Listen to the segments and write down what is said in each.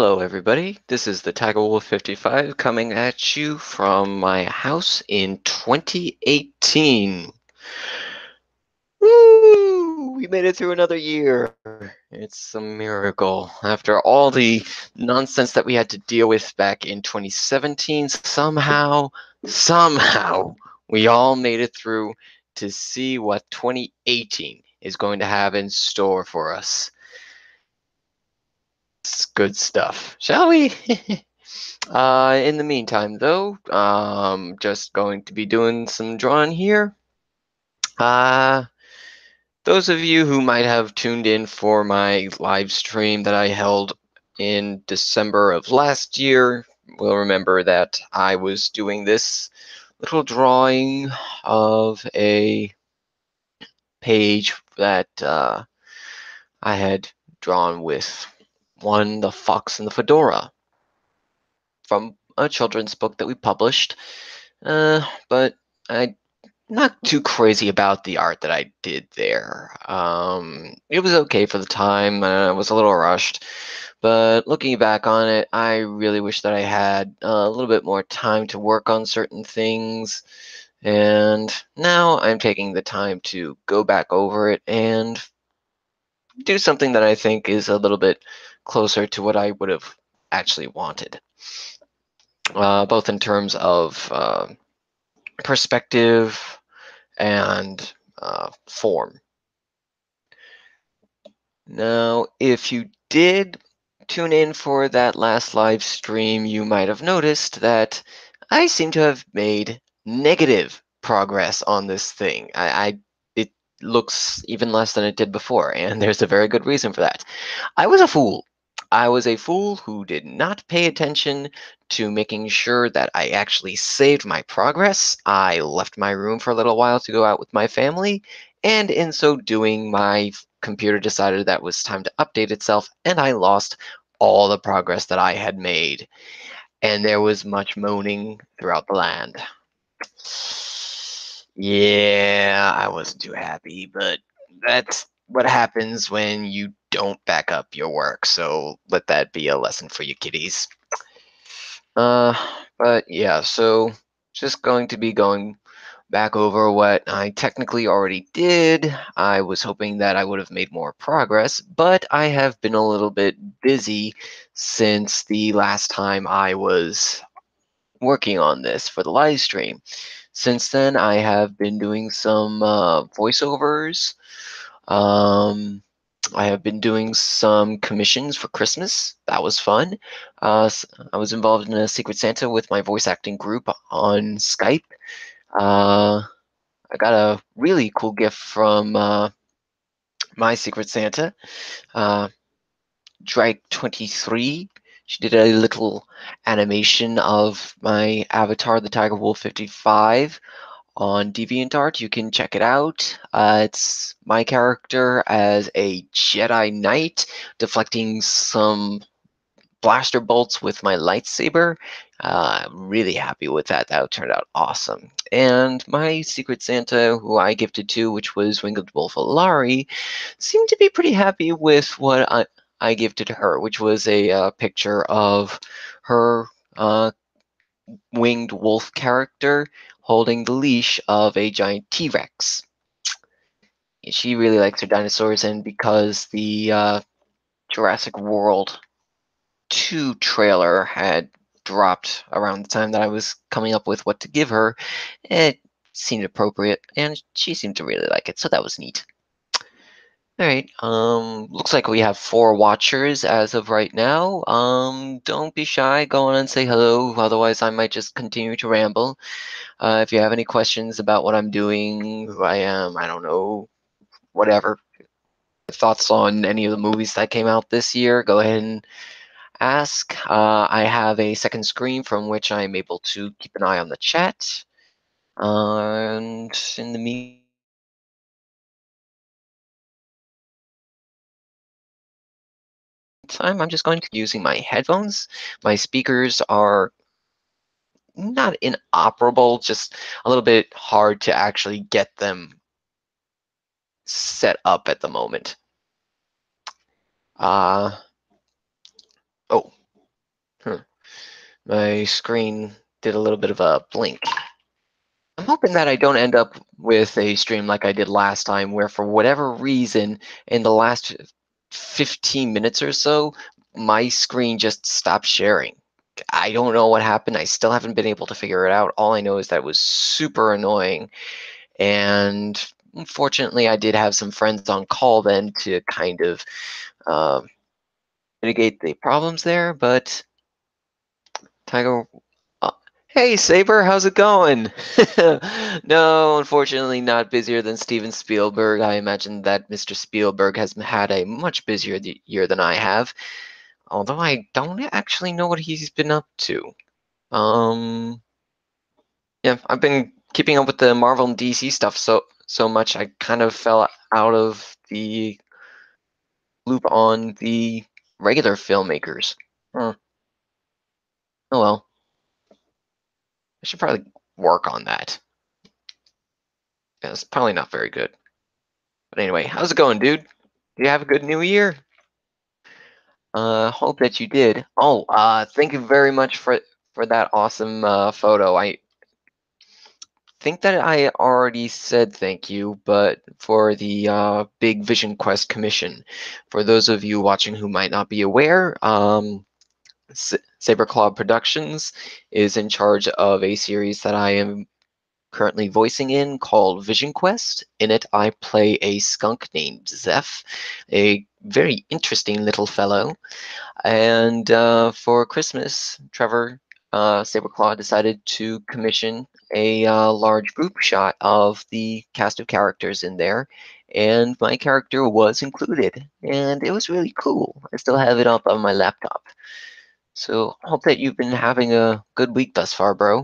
Hello, everybody. This is the Tigerwolf 55 coming at you from my house in 2018. Woo! We made it through another year. It's a miracle. After all the nonsense that we had to deal with back in 2017, somehow, we all made it through to see what 2018 is going to have in store for us. It's good stuff. Shall we? In the meantime, though, just going to be doing some drawing here. Uh, those of you who might have tuned in for my live stream that I held in December of last year will remember that I was doing this little drawing of a page that I had drawn with the fox and the fedora from a children's book that we published. But I'm not too crazy about the art that I did there. It was okay for the time. I was a little rushed, but looking back on it, I really wish that I had a little bit more time to work on certain things. And now I'm taking the time to go back over it and do something that I think is a little bit closer to what I would have actually wanted, both in terms of perspective and form. Now, if you did tune in for that last live stream, you might have noticed that I seem to have made negative progress on this thing. It looks even less than it did before, and there's a very good reason for that. I was a fool. I was a fool who did not pay attention to making sure that I actually saved my progress. I left my room for a little while to go out with my family, and in so doing, my computer decided that it was time to update itself, and I lost all the progress that I had made. And there was much moaning throughout the land. Yeah, I wasn't too happy, but that's what happens when you don't back up your work, so let that be a lesson for you kiddies. Uh, but yeah, so just going to be going back over what I technically already did. I was hoping that I would have made more progress, but I have been a little bit busy since the last time I was working on this for the live stream. Since then, I have been doing some voiceovers. Um, I have been doing some commissions for Christmas. That was fun. I was involved in a Secret Santa with my voice acting group on Skype. Uh, I got a really cool gift from my Secret Santa, uh, Drake23. She did a little animation of my avatar, the Tigerwolf 55, on DeviantArt. You can check it out. It's my character as a Jedi Knight deflecting some blaster bolts with my lightsaber. I'm really happy with that. That turned out awesome. And my Secret Santa, who I gifted to, which was Winged Wolf Alari, seemed to be pretty happy with what I gifted her, which was a picture of her winged wolf character holding the leash of a giant T-Rex. She really likes her dinosaurs, and because the Jurassic World 2 trailer had dropped around the time that I was coming up with what to give her, it seemed appropriate, and she seemed to really like it, so that was neat. All right, looks like we have 4 watchers as of right now. Don't be shy, go on and say hello, otherwise I might just continue to ramble. If you have any questions about what I'm doing, who I am, I don't know, whatever, thoughts on any of the movies that came out this year, go ahead and ask. I have a second screen from which I'm able to keep an eye on the chat. And in the meantime, I'm just going to be using my headphones. My speakers are not inoperable, just a little bit hard to actually get them set up at the moment. Uh, oh, Huh. My screen did a little bit of a blink. I'm hoping that I don't end up with a stream like I did last time, where for whatever reason, in the last 15 minutes or so, my screen just stopped sharing. I don't know what happened. I still haven't been able to figure it out. All I know is that it was super annoying. And unfortunately, I did have some friends on call then to kind of uh, mitigate the problems there. But Tiger, uh, hey Saber, how's it going? No, unfortunately, not busier than Steven Spielberg. I imagine that Mr. Spielberg has had a much busier year than I have. Although I don't actually know what he's been up to. Um, yeah, I've been keeping up with the Marvel and DC stuff so much I kind of fell out of the loop on the regular filmmakers. Huh. Oh well, I should probably work on that. Yeah, it's probably not very good. But anyway, how's it going, dude? Do you have a good new year? Hope that you did. Oh, thank you very much for that awesome photo. I think that I already said thank you, but for the Big Vision Quest commission, for those of you watching who might not be aware, Saberclaw Productions is in charge of a series that I am currently voicing in called Vision Quest. In it, I play a skunk named Zeph, a very interesting little fellow. And for Christmas, Trevor Saberclaw decided to commission a large group shot of the cast of characters in there, and my character was included, and it was really cool. I still have it up on my laptop. So hope that you've been having a good week thus far, bro.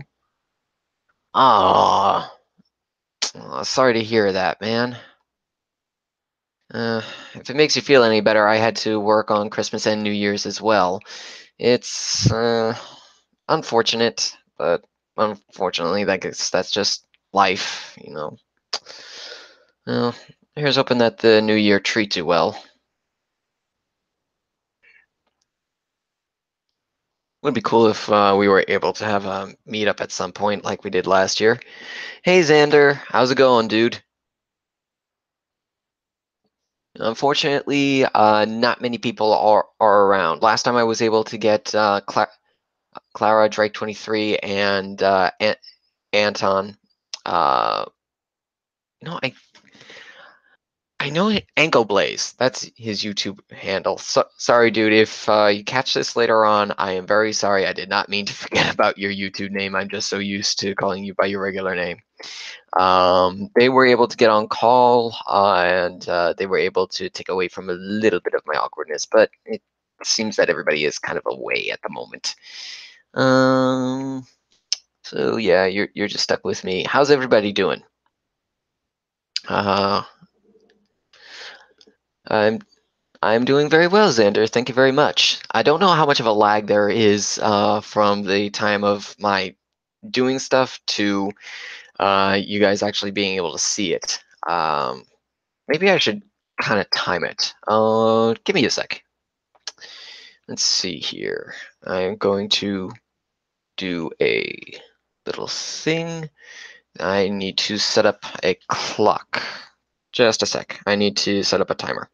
Ah, sorry to hear that, man. Uh, if it makes you feel any better, I had to work on Christmas and New Year's as well. It's unfortunate, but unfortunately, that's just life, you know. Well, here's hoping that the new year treats you well. Would be cool if we were able to have a meetup at some point like we did last year. Hey Xander, how's it going, dude? Unfortunately, not many people are around. Last time I was able to get Clara, Drake 23, and Anton. Uh, I know Ankle Blaze. That's his YouTube handle. Sorry, dude. If you catch this later on, I am very sorry. I did not mean to forget about your YouTube name. I'm just so used to calling you by your regular name. They were able to get on call, and they were able to take away from a little bit of my awkwardness, but it seems that everybody is kind of away at the moment. Um, so yeah, you're just stuck with me. How's everybody doing? Uh, I'm I'm doing very well, Xander. Thank you very much. I don't know how much of a lag there is from the time of my doing stuff to you guys actually being able to see it. Maybe I should kind of time it. Give me a sec. Let's see here. I'm going to do a little thing. I need to set up a clock. Just a sec. I need to set up a timer.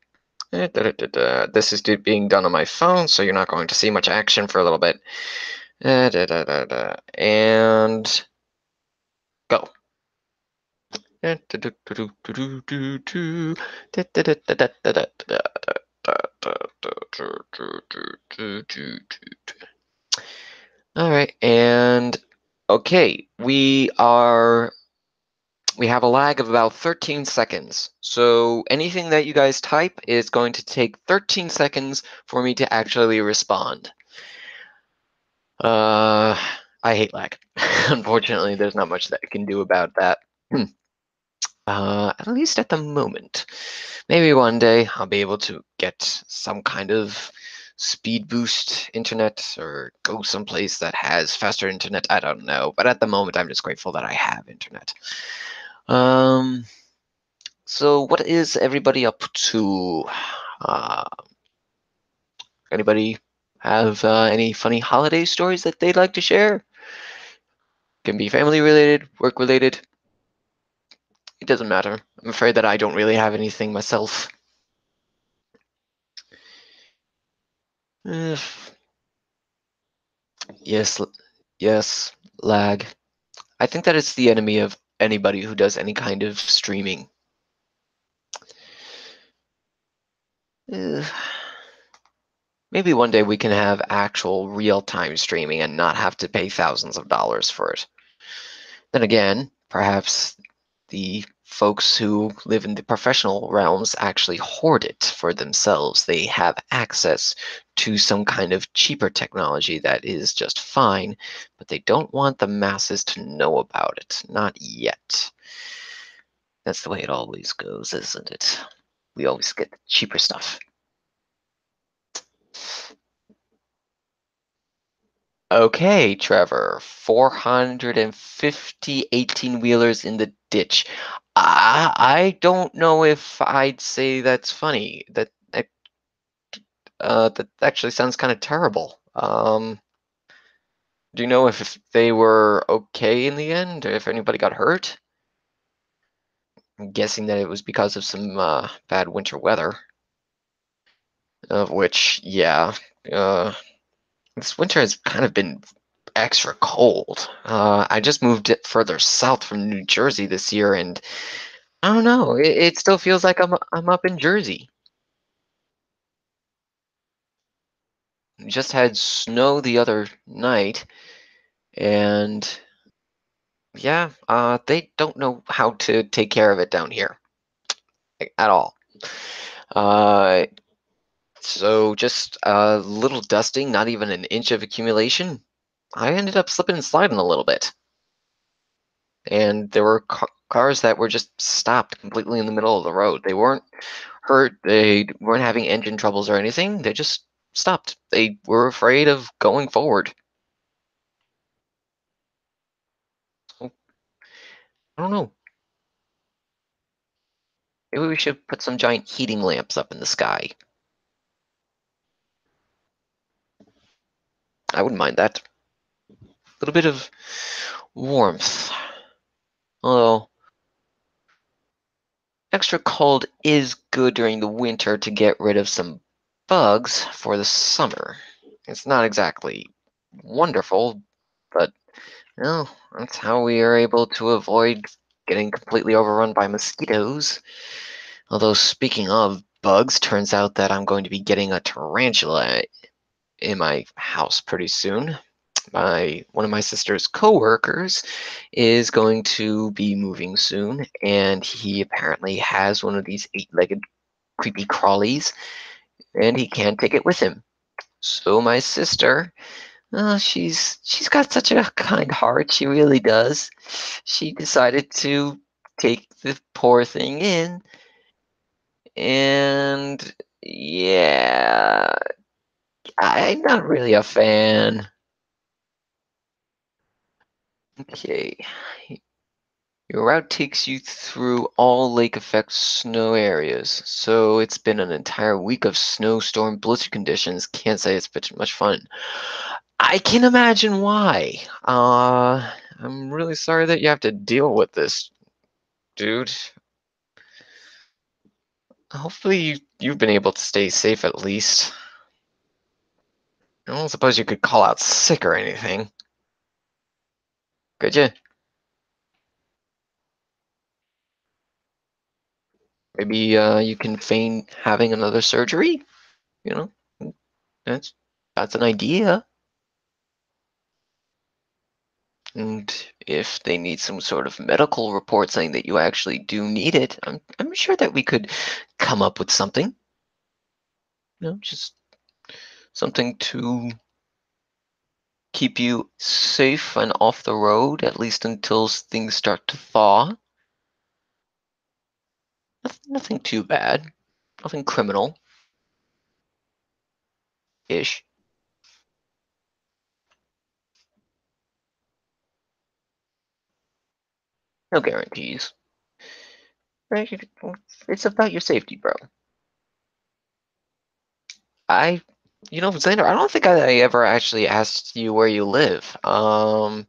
This is being done on my phone, so you're not going to see much action for a little bit. And go. All right, and okay, we have a lag of about 13 seconds. So anything that you guys type is going to take 13 seconds for me to actually respond. I hate lag. Unfortunately, there's not much that I can do about that. At least at the moment. Maybe one day I'll be able to get some kind of speed boost internet or go someplace that has faster internet. I don't know. But at the moment, I'm just grateful that I have internet. So what is everybody up to? Uh, Anybody have any funny holiday stories that they'd like to share. Can be family related, work related. It doesn't matter. I'm afraid that I don't really have anything myself. Eh, yes, yes, lag. I think that it's the enemy of anybody who does any kind of streaming. Eh, maybe one day we can have actual real-time streaming and not have to pay thousands of dollars for it. Then again, perhaps the folks who live in the professional realms actually hoard it for themselves. They have access to some kind of cheaper technology that is just fine, but they don't want the masses to know about it. Not yet. That's the way it always goes, isn't it? We always get the cheaper stuff. Okay, Trevor, 450 18-wheelers in the ditch. I don't know if I'd say that's funny. That actually sounds kind of terrible. Do you know if they were okay in the end, or if anybody got hurt? I'm guessing that it was because of some bad winter weather, of which, yeah, uh, this winter has kind of been extra cold. I just moved it further south from New Jersey this year, and I don't know. It still feels like I'm up in Jersey. Just had snow the other night, and yeah, they don't know how to take care of it down here, like, at all. Uh, so just a little dusting, not even an inch of accumulation. I ended up slipping and sliding a little bit, and there were cars that were just stopped completely in the middle of the road. They weren't hurt. They weren't having engine troubles or anything. They just stopped. They were afraid of going forward. So, I don't know. Maybe we should put some giant heating lamps up in the sky. I wouldn't mind that. A little bit of warmth. Although, extra cold is good during the winter to get rid of some bugs for the summer. It's not exactly wonderful, but well, that's how we are able to avoid getting completely overrun by mosquitoes. Although, speaking of bugs, turns out that I'm going to be getting a tarantula in my house pretty soon. One of my sister's coworkers is going to be moving soon, and he apparently has one of these eight-legged creepy crawlies, and he can't take it with him. So my sister, she's got such a kind heart, she really does. She decided to take the poor thing in, and yeah, I'm not really a fan. Okay. Your route takes you through all lake effect snow areas, so it's been an entire week of snowstorm blizzard conditions. Can't say it's been much fun. I can imagine why. I'm really sorry that you have to deal with this, dude. Hopefully you've been able to stay safe at least. I don't suppose you could call out sick or anything, could you? Maybe you can feign having another surgery. You know, that's that's an idea. And if they need some sort of medical report saying that you actually do need it, I'm sure that we could come up with something. Just something to keep you safe and off the road, at least until things start to thaw. Nothing too bad. Nothing criminal-ish. No guarantees. Right? It's about your safety, bro. I You know, Xander, I don't think I ever actually asked you where you live. I'm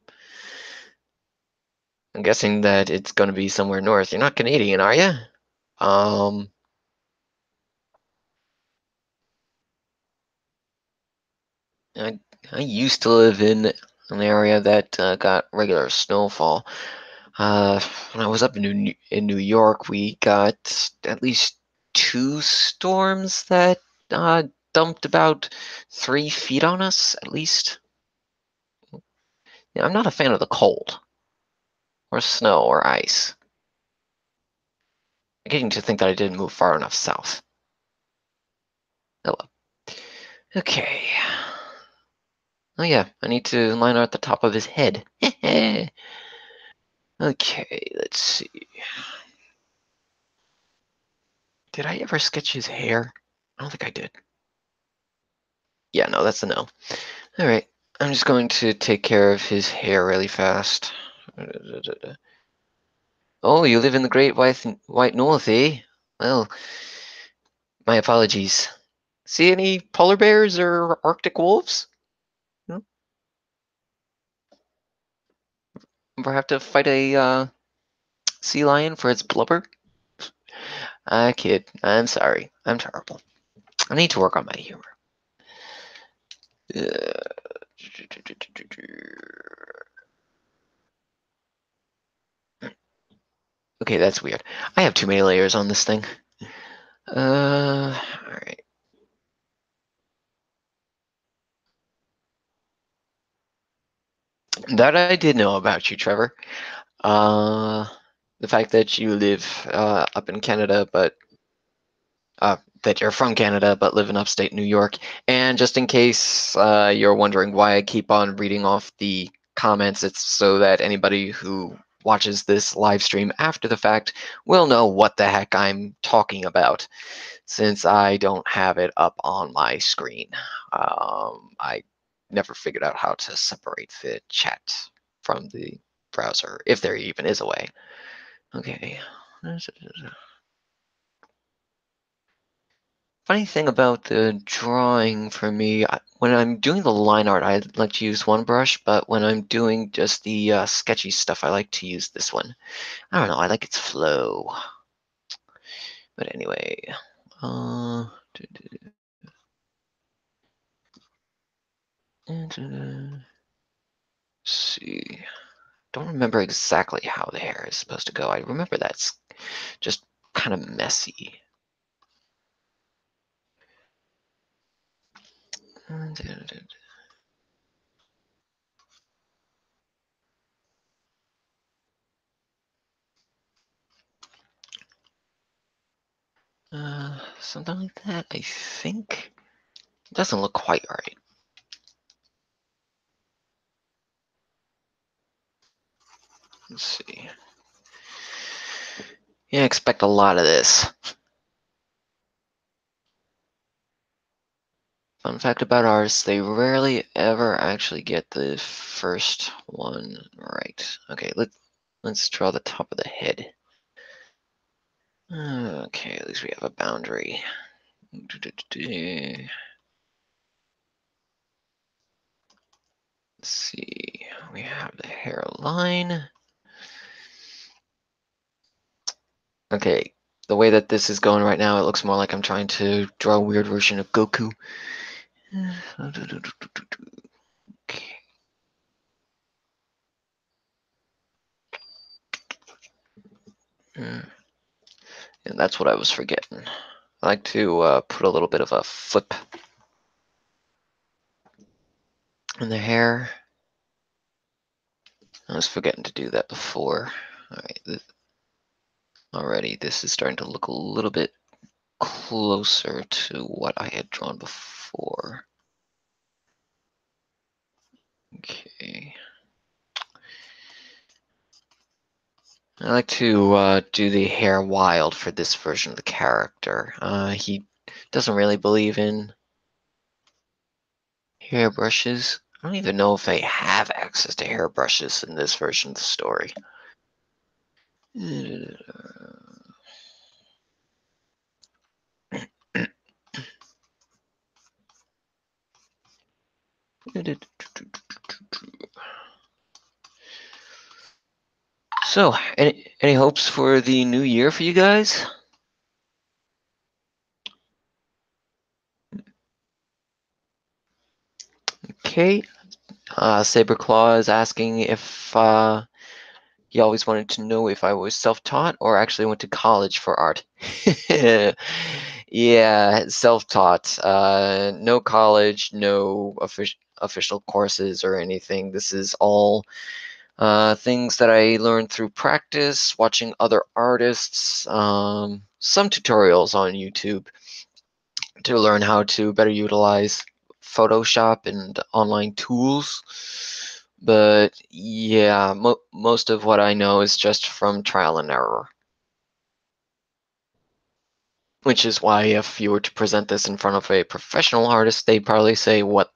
guessing that it's going to be somewhere north. You're not Canadian, are you? Um, I I used to live in an area that got regular snowfall. When I was up in New York, we got at least two storms that dumped about 3 feet on us, at least. Yeah, I'm not a fan of the cold or snow or ice. I'm getting to think that I didn't move far enough south. Hello. Okay. Oh yeah, I need to line art the top of his head. Okay, let's see. Did I ever sketch his hair? I don't think I did. Yeah, no, that's a no. All right, I'm just going to take care of his hair really fast. Oh, you live in the Great White North, eh? Well, my apologies. See any polar bears or Arctic wolves? No? Ever have to fight a sea lion for its blubber? I kid. I'm sorry. I'm terrible. I need to work on my humor. Uh, okay, that's weird. I have too many layers on this thing. Alright. That I did know about you, Trevor. Uh, the fact that you live up in Canada, but that you're from Canada but live in upstate New York. And just in case you're wondering why I keep on reading off the comments, it's so that anybody who watches this live stream after the fact will know what the heck I'm talking about, since I don't have it up on my screen. I never figured out how to separate the chat from the browser, if there even is a way. Okay. Funny thing about the drawing for me, when I'm doing the line art, I like to use one brush, but when I'm doing just the sketchy stuff, I like to use this one. I don't know, I like its flow. But anyway, uh, let's see. Don't remember exactly how the hair is supposed to go. I remember that's just kind of messy. Something like that, I think. It doesn't look quite right. Let's see. Yeah, expect a lot of this. Fun fact about ours, they rarely ever actually get the first one right. Okay, let's draw the top of the head. Okay, at least we have a boundary. Let's see, we have the hairline. Okay, the way that this is going right now, it looks more like I'm trying to draw a weird version of Goku. Okay. And that's what I was forgetting. I like to put a little bit of a flip in the hair. I was forgetting to do that before. Alright, already this is starting to look a little bit closer to what I had drawn before. Okay. I like to do the hair wild for this version of the character. He doesn't really believe in hairbrushes. I don't even know if they have access to hairbrushes in this version of the story. So, any hopes for the new year for you guys? Okay. Saberclaw is asking if he always wanted to know if I was self-taught or actually went to college for art. Yeah, self-taught. No college, no official courses or anything. This is all things that I learned through practice, watching other artists, some tutorials on YouTube to learn how to better utilize Photoshop and online tools. But yeah, most of what I know is just from trial and error. Which is why if you were to present this in front of a professional artist, they'd probably say, "What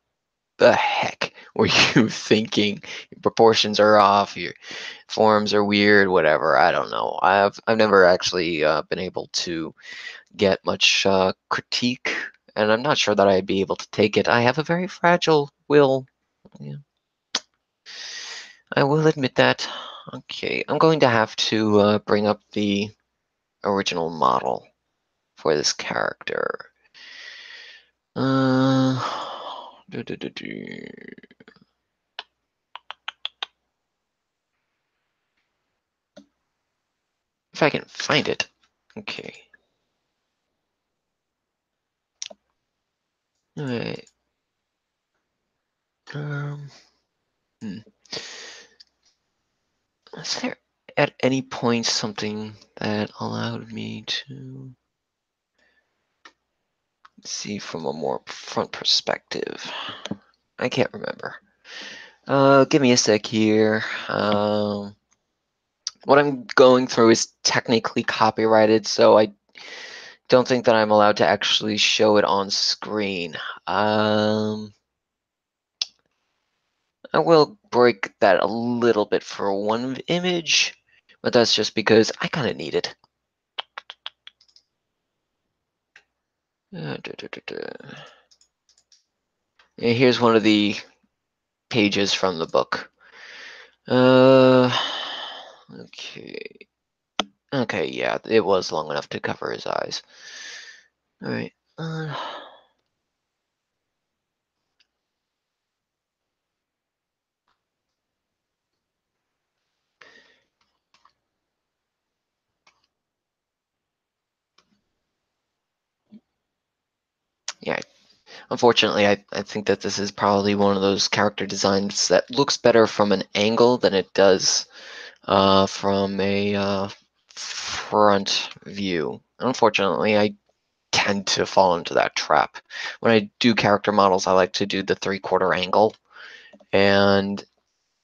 the heck were you thinking? Your proportions are off, your forms are weird, whatever." I don't know. I've never actually been able to get much critique, and I'm not sure that I'd be able to take it. I have a very fragile will. Yeah, I will admit that. Okay, I'm going to have to bring up the original model for this character. Uh, do, do, do, do. If I can find it. Okay. All right. Um, hmm. Is there at any point something that allowed me to see from a more front perspective? I can't remember. Give me a sec here. What I'm going through is technically copyrighted, so I don't think that I'm allowed to actually show it on screen. I will break that a little bit for one image, but that's just because I kind of need it. And here's one of the pages from the book. Okay. Okay, yeah, it was long enough to cover his eyes. All right. Yeah, unfortunately, I think that this is probably one of those character designs that looks better from an angle than it does from a front view. Unfortunately, I tend to fall into that trap. When I do character models, I like to do the 3/4 angle, and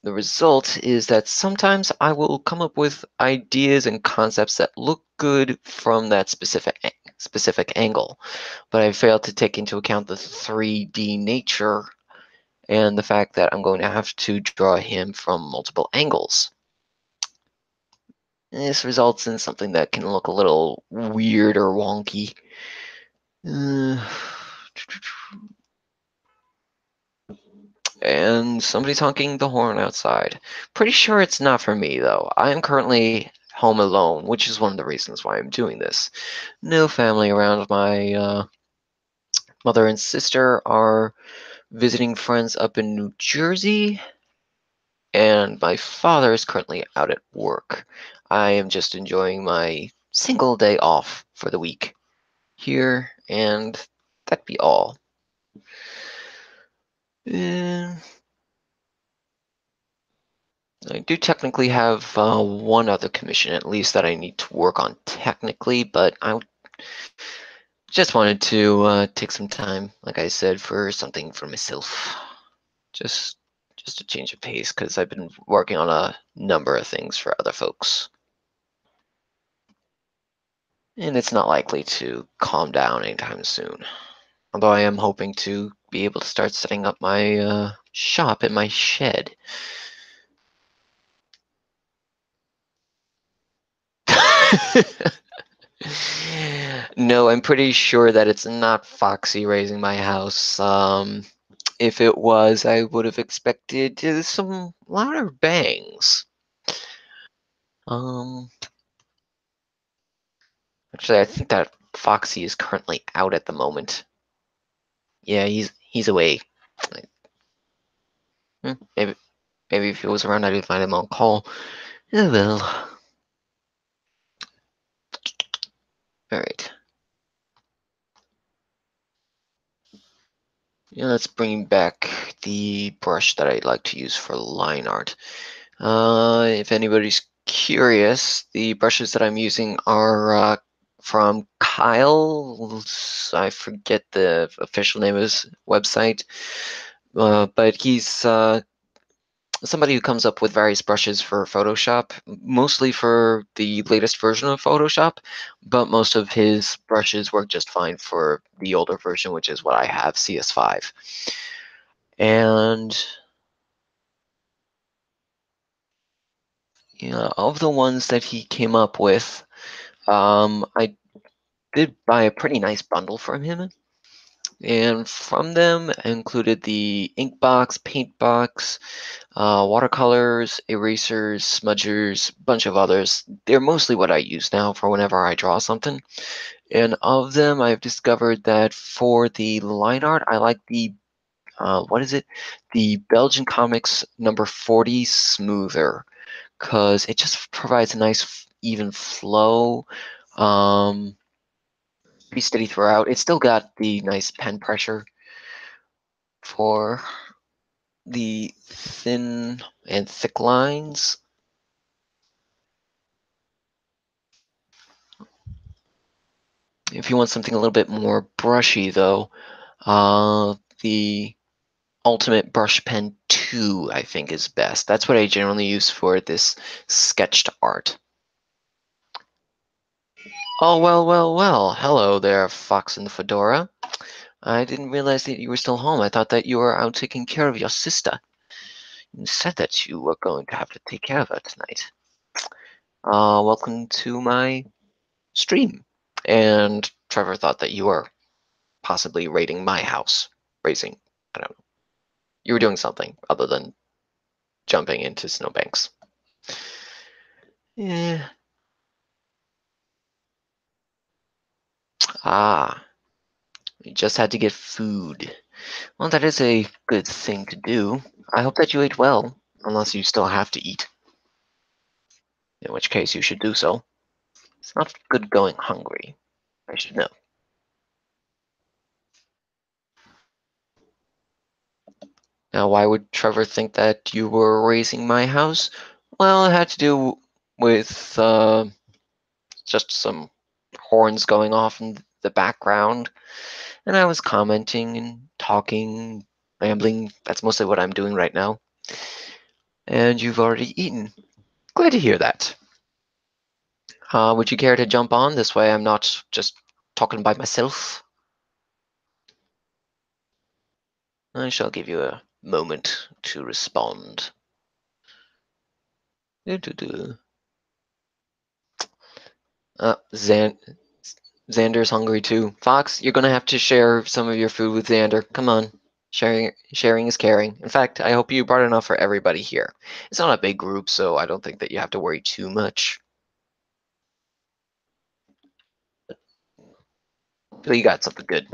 the result is that sometimes I will come up with ideas and concepts that look good from that specific angle, but I fail to take into account the 3D nature and the fact that I'm going to have to draw him from multiple angles. This results in something that can look a little weird or wonky. Uh, and somebody's honking the horn outside. Pretty sure it's not for me, though. I am currently home alone, which is one of the reasons why I'm doing this. No family around. My mother and sister are visiting friends up in New Jersey, and my father is currently out at work. I am just enjoying my single day off for the week here, and that'd be all. Uh, I do technically have one other commission, at least, that I need to work on technically, but I just wanted to take some time, like I said, for something for myself. Just, just a change of pace, because I've been working on a number of things for other folks. And it's not likely to calm down anytime soon. Although I am hoping to be able to start setting up my shop in my shed. No, I'm pretty sure that it's not Foxy raising my house. If it was, I would have expected some louder bangs. Um, Actually, I think that Foxy is currently out at the moment. Yeah, he's away. Maybe if he was around, I'd find him on call. Oh well. All right. Yeah, let's bring back the brush that I like to use for line art. If anybody's curious, the brushes that I'm using are from Kyle's. I forget the official name of his website, but he's somebody who comes up with various brushes for Photoshop, mostly for the latest version of Photoshop, but most of his brushes work just fine for the older version, which is what I have, CS5. And of the ones that he came up with, I did buy a pretty nice bundle from him. And from them included the ink box, paint box, watercolors, erasers, smudgers, bunch of others. They're mostly what I use now for whenever I draw something. And of them, I've discovered that for the line art, I like the what is it? The Belgian Comics number 40 smoother, because it just provides a nice even flow. Um, Pretty steady throughout. It's still got the nice pen pressure for the thin and thick lines. If you want something a little bit more brushy, though, the Ultimate Brush Pen 2, I think, is best. That's what I generally use for this sketched art. Oh, well, well, well. Hello there, Fox and the Fedora. I didn't realize that you were still home. I thought that you were out taking care of your sister. You said that you were going to have to take care of her tonight. Welcome to my stream. And Trevor thought that you were possibly raiding my house. I don't know. You were doing something other than jumping into snowbanks. Yeah. Ah, you just had to get food. Well, that is a good thing to do. I hope that you ate well, unless you still have to eat, in which case you should do so. It's not good going hungry. I should know. Now, why would Trevor think that you were raising my house? Well, it had to do with just some horns going off in the background, and I was commenting and talking, rambling. That's mostly what I'm doing right now. And you've already eaten. Glad to hear that. Would you care to jump on? This way I'm not just talking by myself. I shall give you a moment to respond. Do-do-do. Xander's hungry too. Fox, you're gonna have to share some of your food with Xander. Come on. Sharing is caring. In fact, I hope you brought enough for everybody here. It's not a big group, so I don't think that you have to worry too much. But you got something good.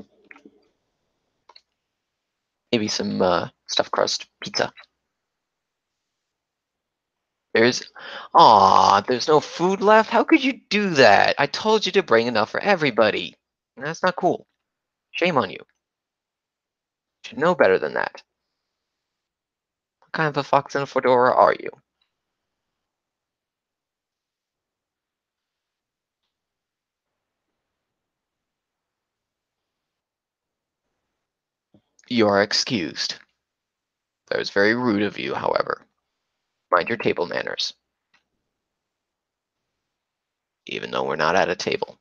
Maybe some stuffed crust pizza. There's, there's no food left? How could you do that? I told you to bring enough for everybody. That's not cool. Shame on you. You should know better than that. What kind of a fox in a fedora are you? You are excused. That was very rude of you, however. Mind your table manners, even though we're not at a table.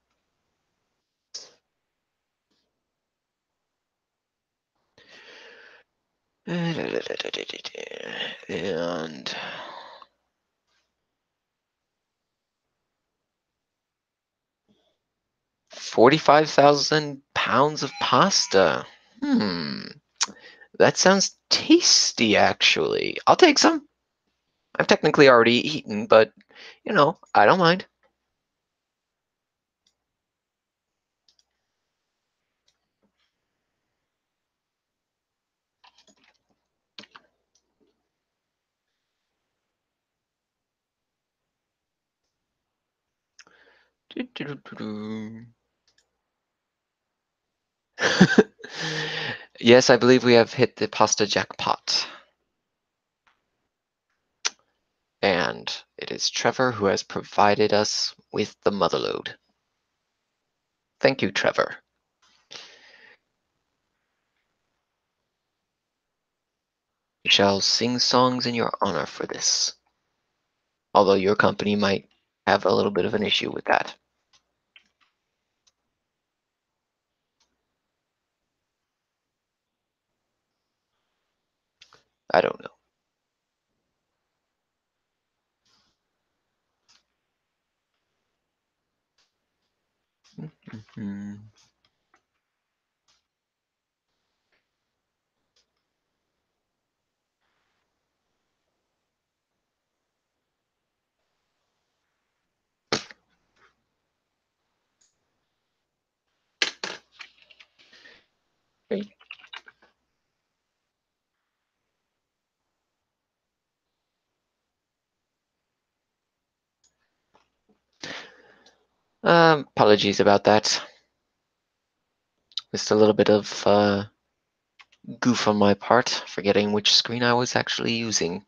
And 45,000 pounds of pasta. Hmm. That sounds tasty, actually. I'll take some. I've technically already eaten, but, I don't mind. Yes, I believe we have hit the pasta jackpot. And it is Trevor who has provided us with the motherlode. Thank you, Trevor. We shall sing songs in your honor for this. Although your company might have a little bit of an issue with that. I don't know. Mm-hmm. Okay. Apologies about that. Just a little bit of goof on my part, forgetting which screen I was actually using.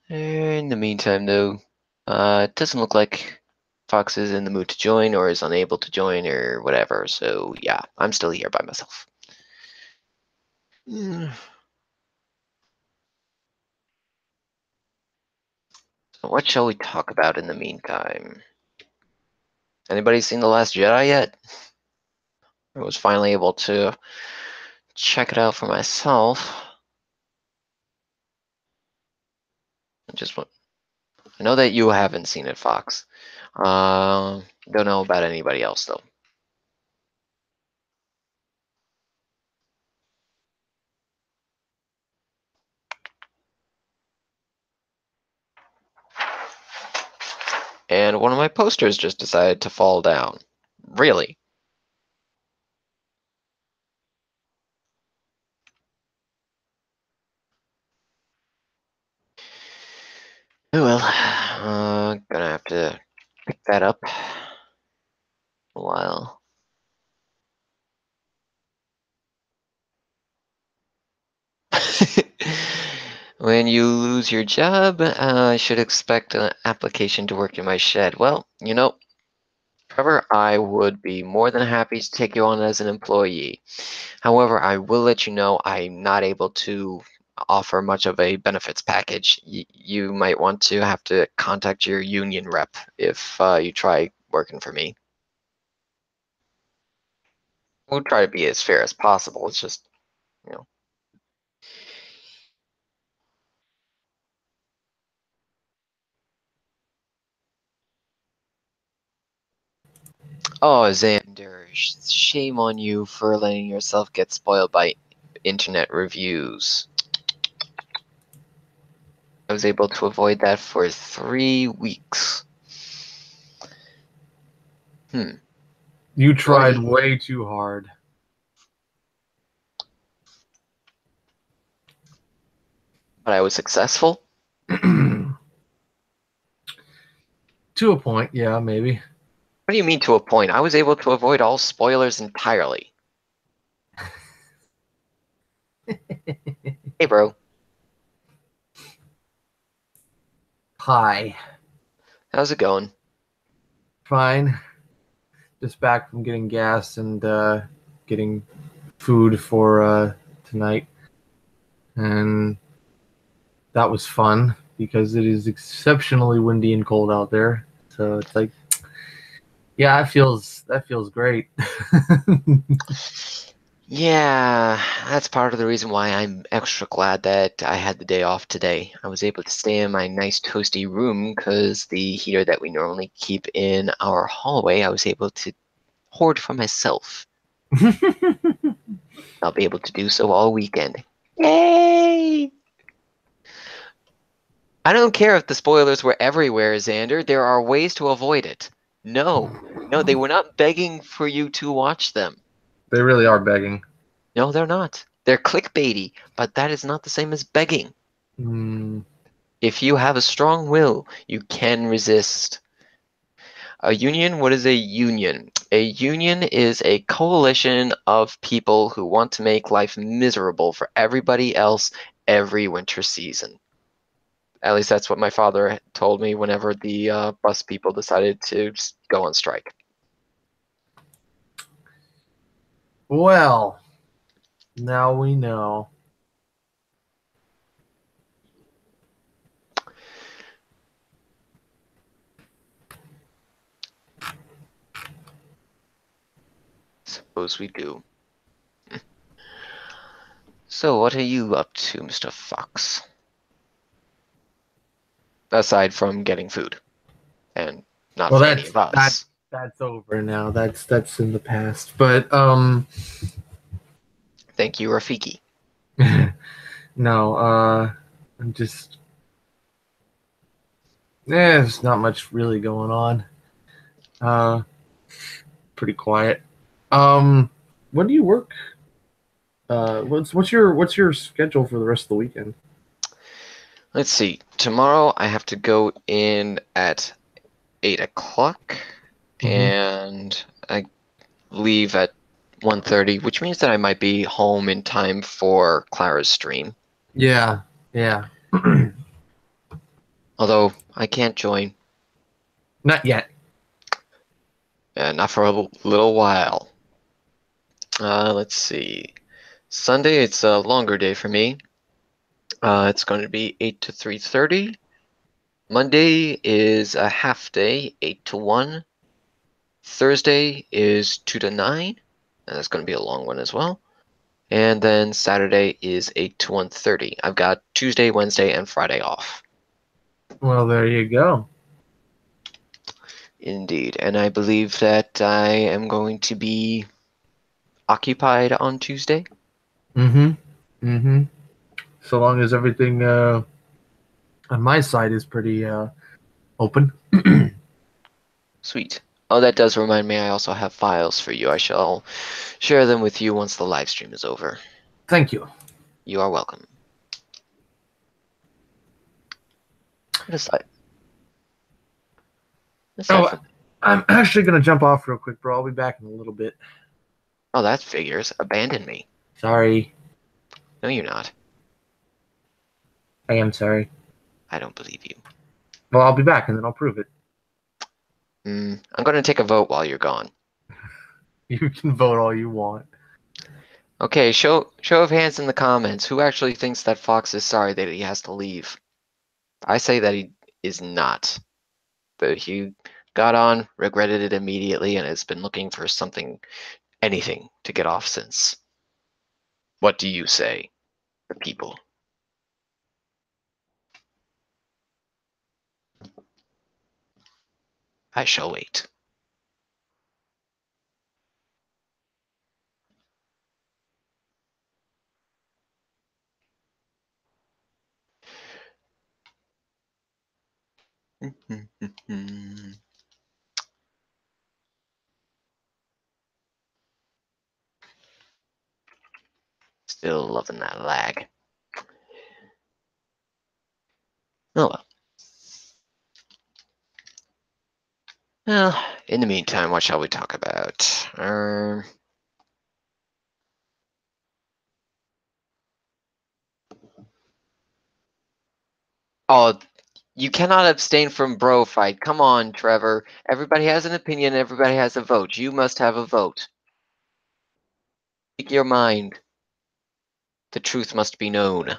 In the meantime, though, it doesn't look like Fox is in the mood to join or is unable to join or whatever, so yeah, I'm still here by myself. So what shall we talk about in the meantime? Anybody seen The Last Jedi yet? I was finally able to check it out for myself. I know that you haven't seen it, Fox. Don't know about anybody else though. And one of my posters just decided to fall down. Really? Oh well, gonna have to pick that up a while. When you lose your job, I should expect an application to work in my shed. Well, Trevor, I would be more than happy to take you on as an employee. However, I will let you know I'm not able to offer much of a benefits package. You might want to have to contact your union rep if you try working for me. We'll try to be as fair as possible. It's just, you know. Oh, Xander, shame on you for letting yourself get spoiled by internet reviews. I was able to avoid that for 3 weeks. You tried way too hard. But I was successful? To a point, yeah, maybe. What do you mean to a point? I was able to avoid all spoilers entirely. Hey, bro. Hi. How's it going? Fine. Just back from getting gas and getting food for tonight. And that was fun because it is exceptionally windy and cold out there. So it's like, yeah, that feels great. Yeah, that's part of the reason why I'm extra glad that I had the day off today. I was able to stay in my nice toasty room because the heater that we normally keep in our hallway, I was able to hoard for myself. I'll be able to do so all weekend. Yay! I don't care if the spoilers were everywhere, Xander. There are ways to avoid it. No, no, they were not begging for you to watch them. They really are begging. No, they're not. They're clickbaity, but that is not the same as begging. Mm, If you have a strong will, you can resist. A union, what is a union? A union is a coalition of people who want to make life miserable for everybody else every winter season. At least that's what my father told me whenever the bus people decided to go on strike. well, now we know. Suppose we do. So what are you up to, Mr. Fox? Aside from getting food and not Well, for any of that us. that's over now. That's in the past. But Thank you, Rafiki. no, I'm just there's not much really going on. Uh, pretty quiet. Um, when do you work? What's your schedule for the rest of the weekend? Let's see. Tomorrow I have to go in at 8 o'clock Mm-hmm. and I leave at 1:30, which means that I might be home in time for Clara's stream. Yeah, yeah. Although I can't join, Not yet. not for a little while. Let's see. Sunday, it's a longer day for me. It's going to be 8 to 3:30. Monday is a half day, 8 to 1. Thursday is 2 to 9, and that's going to be a long one as well. And then Saturday is 8 to 1:30. I've got Tuesday, Wednesday, and Friday off. Well, there you go. Indeed. And I believe that I am going to be occupied on Tuesday. Mm-hmm. Mm-hmm. So long as everything on my side is pretty open. Sweet. Oh, that does remind me, I also have files for you. I shall share them with you once the live stream is over. Thank you. You are welcome. And aside Oh, from, I'm actually gonna jump off real quick, bro. I'll be back in a little bit. oh, that figures. Abandon me. Sorry. No, you're not. I am sorry. I don't believe you. Well, I'll be back and then I'll prove it. I'm going to take a vote while you're gone. You can vote all you want. Okay, show of hands in the comments. Who actually thinks that Fox is sorry that he has to leave? I say that he is not. But he got on, regretted it immediately, and has been looking for something, anything, to get off since. What do you say, the people? I shall wait. Still loving that lag. Oh well. Well, in the meantime, what shall we talk about? Oh, you cannot abstain from bro fight. Come on, Trevor. Everybody has an opinion. Everybody has a vote. You must have a vote. Speak your mind. The truth must be known.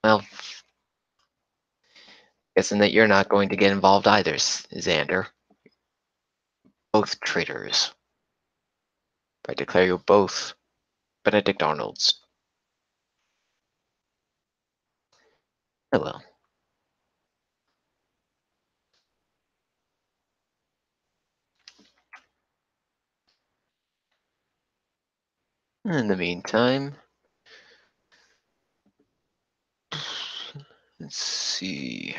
Well, guessing that you're not going to get involved either, Xander. Both traitors. I declare you both Benedict Arnolds. Hello. In the meantime, let's see.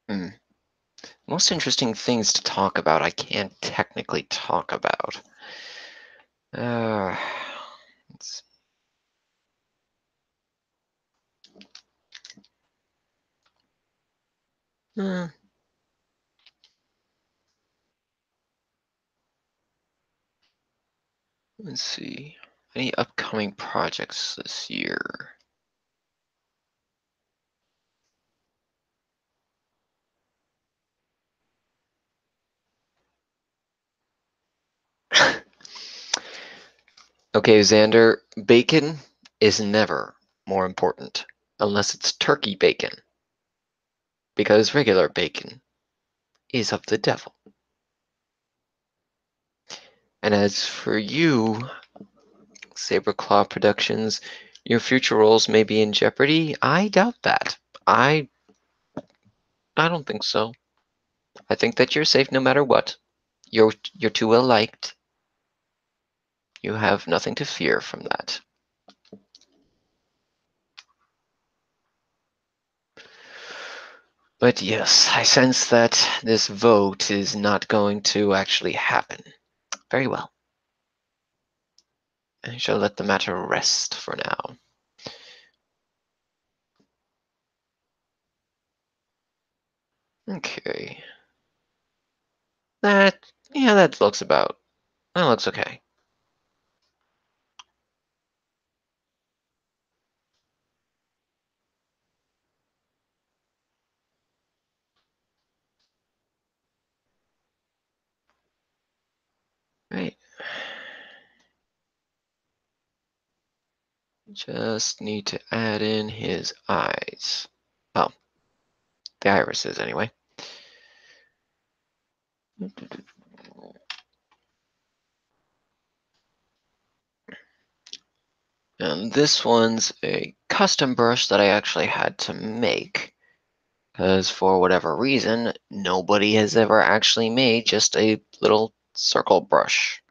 Hmm. Most interesting things to talk about I can't technically talk about. Uh, let's, uh, let's see. Any upcoming projects this year? Okay, Xander, bacon is never more important unless it's turkey bacon, because regular bacon is of the devil. And as for you, Saberclaw Productions, your future roles may be in jeopardy. I doubt that. I I don't think so. I think that you're safe no matter what. You're too well liked. You have nothing to fear from that. But yes, I sense that this vote is not going to actually happen. Very well. I shall let the matter rest for now. Okay. Yeah, that looks okay. Right. Just need to add in his eyes. Oh, the irises anyway. And this one's a custom brush that I actually had to make. Because for whatever reason, nobody has ever actually made just a little circle brush.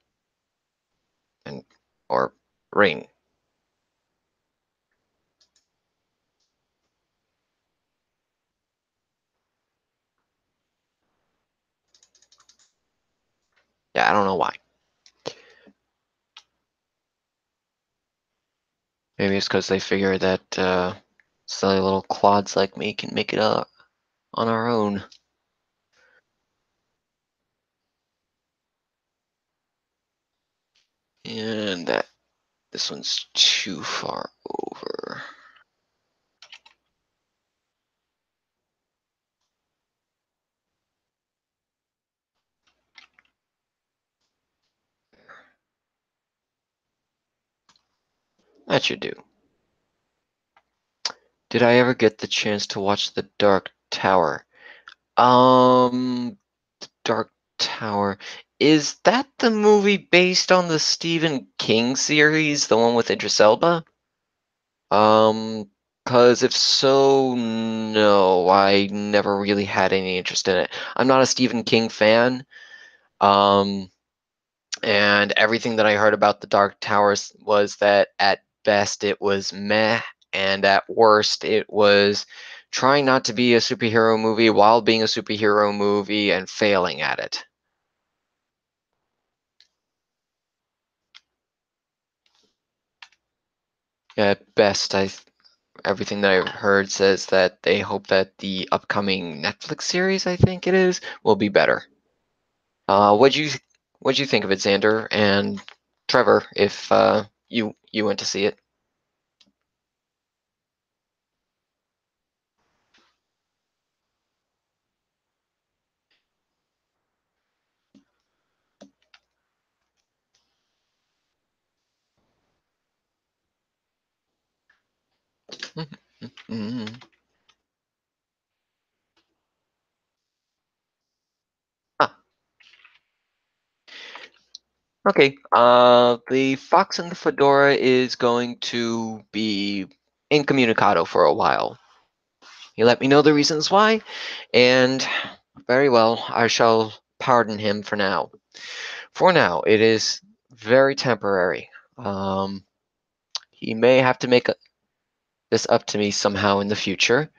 And or ring. Yeah, I don't know why. Maybe it's because they figure that silly little quads like me can make it up on our own. And this one's too far over. That should do. Did I ever get the chance to watch The Dark Tower? Dark Tower. Is that the movie based on the Stephen King series, the one with Idris Elba? Um, cause if so, no, I never really had any interest in it. I'm not a Stephen King fan. Um, and everything that I heard about The Dark Towers was that at best it was meh, and at worst it was trying not to be a superhero movie while being a superhero movie and failing at it. At best, everything that I've heard says that they hope that the upcoming Netflix series, I think it is, will be better. What'd you think of it, Xander and Trevor? If you went to see it. Mhm. Ah, okay. The fox and the fedora is going to be incommunicado for a while. You let me know the reasons why, and very well, I shall pardon him for now. For now, it is very temporary. He may have to make this up to me somehow in the future,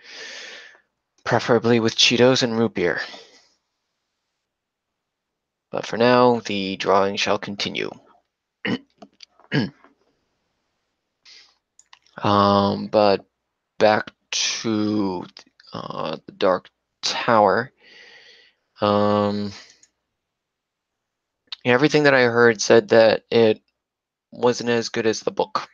preferably with Cheetos and root beer. But for now, the drawing shall continue. But back to the Dark Tower. Um, Everything that I heard said that it wasn't as good as the book.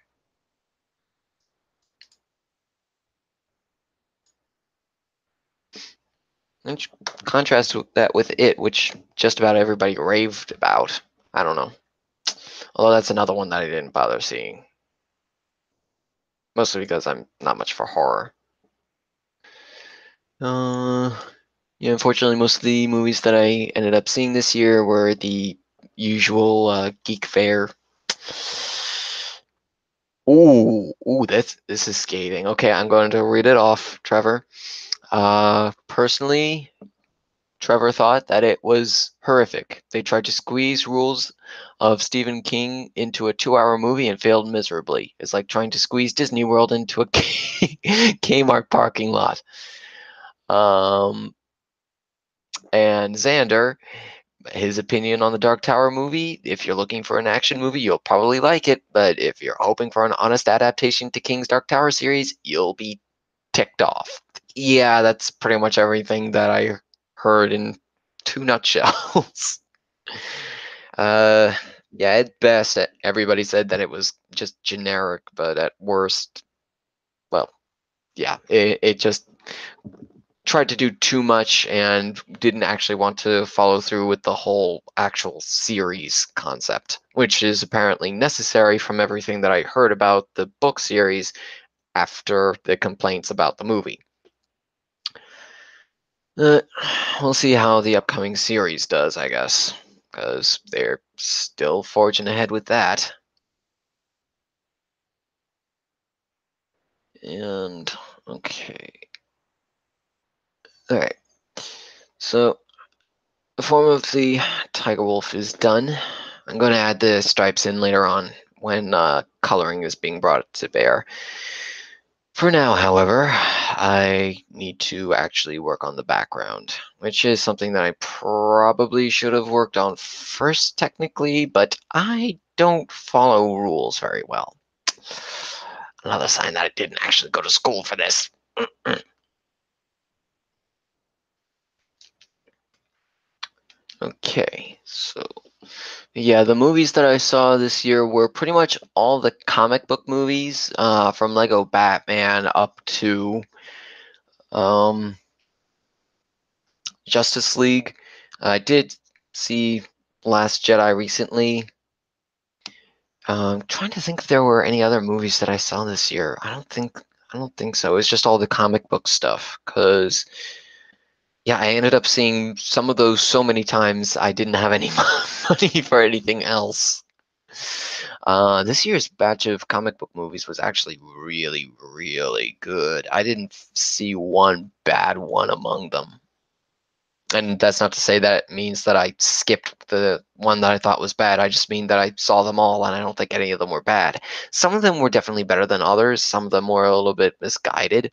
And contrast that with it, which just about everybody raved about. I don't know. Although that's another one that I didn't bother seeing. Mostly because I'm not much for horror. Uh, yeah, unfortunately, most of the movies that I ended up seeing this year were the usual geek fare. Ooh, this is scathing. Okay, I'm going to read it off, Trevor. Personally, Trevor thought that it was horrific. They tried to squeeze rules of Stephen King into a 2-hour movie and failed miserably. It's like trying to squeeze Disney World into a Kmart parking lot. Um, and Xander, his opinion on the Dark Tower movie: if you're looking for an action movie, you'll probably like it, but if you're hoping for an honest adaptation to King's Dark Tower series, you'll be ticked off. Yeah, that's pretty much everything that I heard in two nutshells. uh, yeah, at best, everybody said that it was just generic, but at worst, well, yeah, it just tried to do too much and didn't actually want to follow through with the whole actual series concept, which is apparently necessary from everything that I heard about the book series after the complaints about the movie. Uh, we'll see how the upcoming series does, I guess, because they're still forging ahead with that. And okay, all right. So the form of the Tigerwolf is done. I'm going to add the stripes in later on when coloring is being brought to bear. For now, however, I need to actually work on the background, which is something that I probably should have worked on first, technically, but I don't follow rules very well. Another sign that I didn't actually go to school for this. Okay, so yeah, the movies that I saw this year were pretty much all the comic book movies, from Lego Batman up to um, Justice League. I did see Last Jedi recently. Trying to think if there were any other movies that I saw this year. I don't think so. It's just all the comic book stuff. Cause yeah, I ended up seeing some of those so many times I didn't have any money for anything else. This year's batch of comic book movies was actually really, really good. I didn't see one bad one among them. And that's not to say that it means that I skipped the one that I thought was bad. I just mean that I saw them all and I don't think any of them were bad. Some of them were definitely better than others. Some of them were a little bit misguided.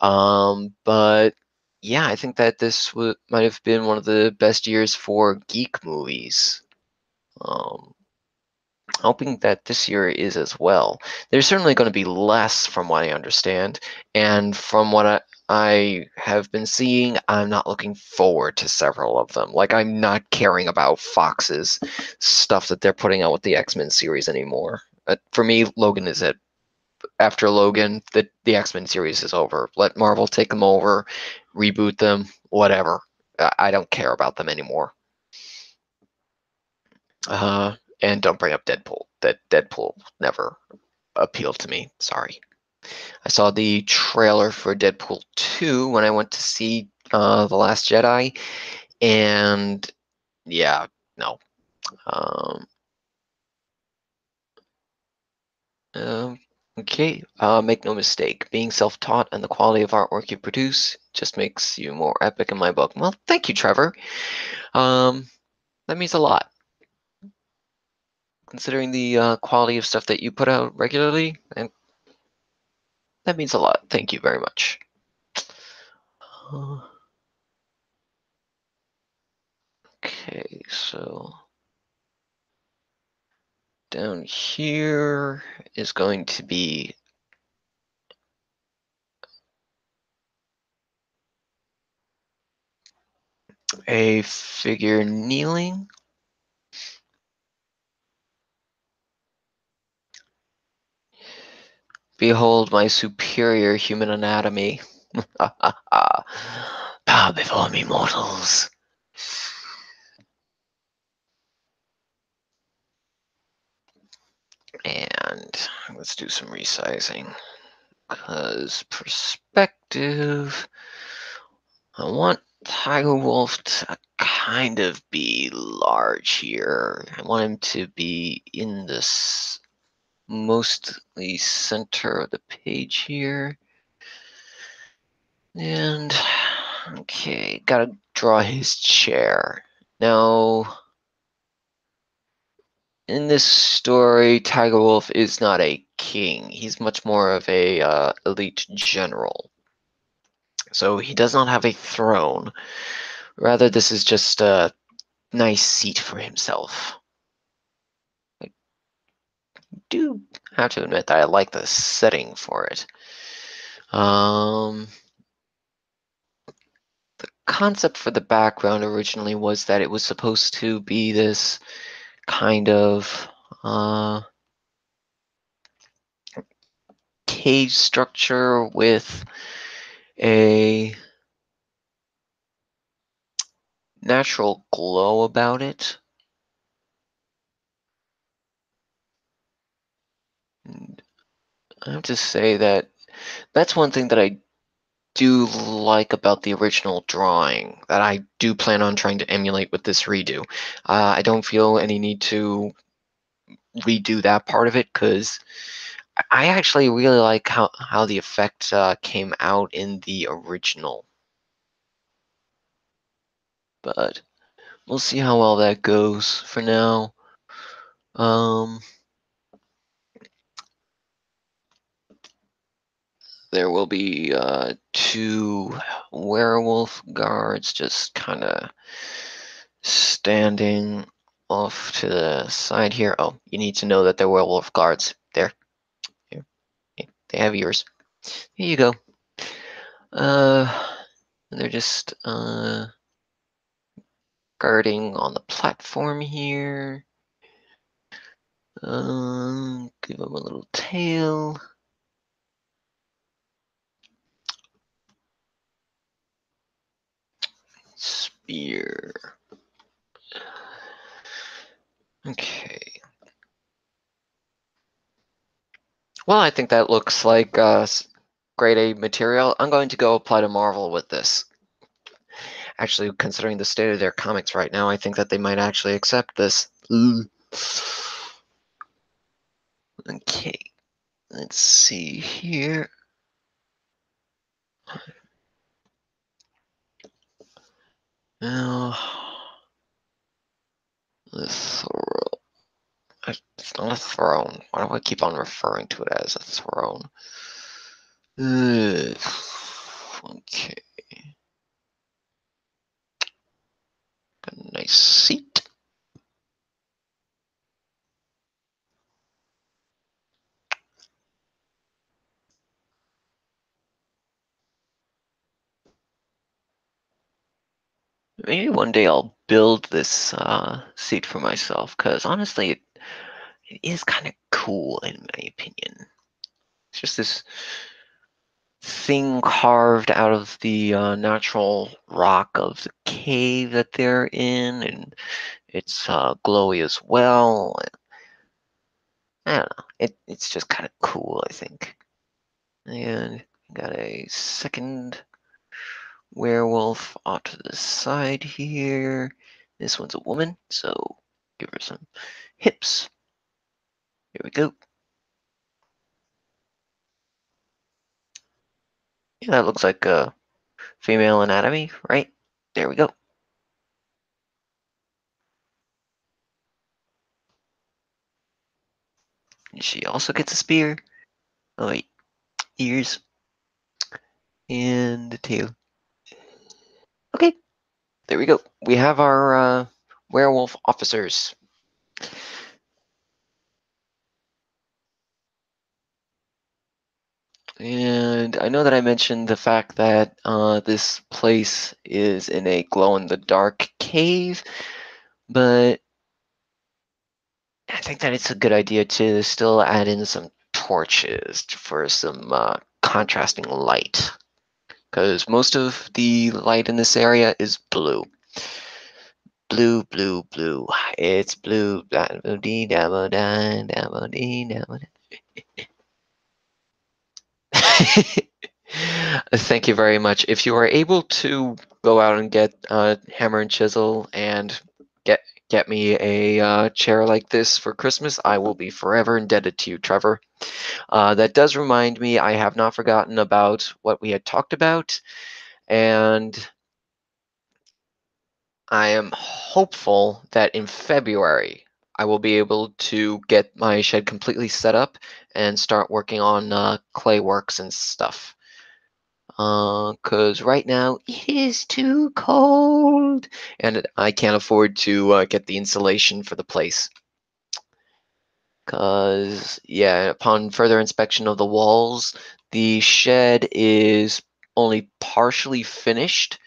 But yeah, I think that this might have been one of the best years for geek movies. Um, Hoping that this year is as well. There's certainly going to be less from what I understand, and from what I have been seeing, I'm not looking forward to several of them. Like, I'm not caring about Fox's stuff that they're putting out with the X-Men series anymore. For me, Logan is it. After Logan, the X-Men series is over. Let Marvel take them over, reboot them, whatever. I don't care about them anymore. Uh, and don't bring up Deadpool. That Deadpool never appealed to me. Sorry. I saw the trailer for Deadpool 2 when I went to see The Last Jedi, and yeah, no. Um, um, okay, make no mistake, being self-taught and the quality of artwork you produce just makes you more epic in my book. Well, thank you, Trevor. Um, that means a lot, considering the quality of stuff that you put out regularly, and that means a lot. Thank you very much. Uh, okay, so down here is going to be a figure kneeling. Behold my superior human anatomy. Bow before me, mortals. And let's do some resizing. Because perspective, I want Tigerwolf to kind of be large here. I want him to be in this mostly center of the page here. And okay, gotta draw his chair. Now, in this story, Tigerwolf is not a king. He's much more of a elite general. So he does not have a throne. Rather, this is just a nice seat for himself. I do have to admit that I like the setting for it. The concept for the background originally was that it was supposed to be this kind of cage structure with a natural glow about it. And I have to say that that's one thing that I do like about the original drawing that I do plan on trying to emulate with this redo. I don't feel any need to redo that part of it because I actually really like how the effect came out in the original. But we'll see how well that goes for now. Um, there will be two werewolf guards just kind of standing off to the side here. Oh, you need to know that they're werewolf guards. There. Here. They have ears. Here you go. Uh, they're just guarding on the platform here. Give them a little tail. Spear. Okay. Well, I think that looks like grade A material. I'm going to go apply to Marvel with this. Actually, considering the state of their comics right now, I think that they might actually accept this. Okay, let's see here. Now, the throne. It's not a throne. Why do I keep on referring to it as a throne? Okay, a nice seat. Maybe one day I'll build this seat for myself, because honestly, it is kind of cool in my opinion. It's just this thing carved out of the natural rock of the cave that they're in, and it's glowy as well. I don't know. It's just kind of cool, I think. And got a second werewolf off to the side here. This one's a woman, so give her some hips. Here we go. Yeah, that looks like a female anatomy, right? There we go. She also gets a spear. Oh wait, ears and the tail. Okay, there we go. We have our werewolf officers. And I know that I mentioned the fact that this place is in a glow-in-the-dark cave, but I think that it's a good idea to still add in some torches for some contrasting light, because most of the light in this area is blue. Blue, blue, blue. It's blue. Thank you very much. If you are able to go out and get hammer and chisel and get get me a chair like this for Christmas, I will be forever indebted to you, Trevor. That does remind me, I have not forgotten about what we had talked about, and I am hopeful that in February I will be able to get my shed completely set up and start working on clay works and stuff. Because right now it is too cold, and I can't afford to get the insulation for the place. Because, yeah, upon further inspection of the walls, the shed is only partially finished.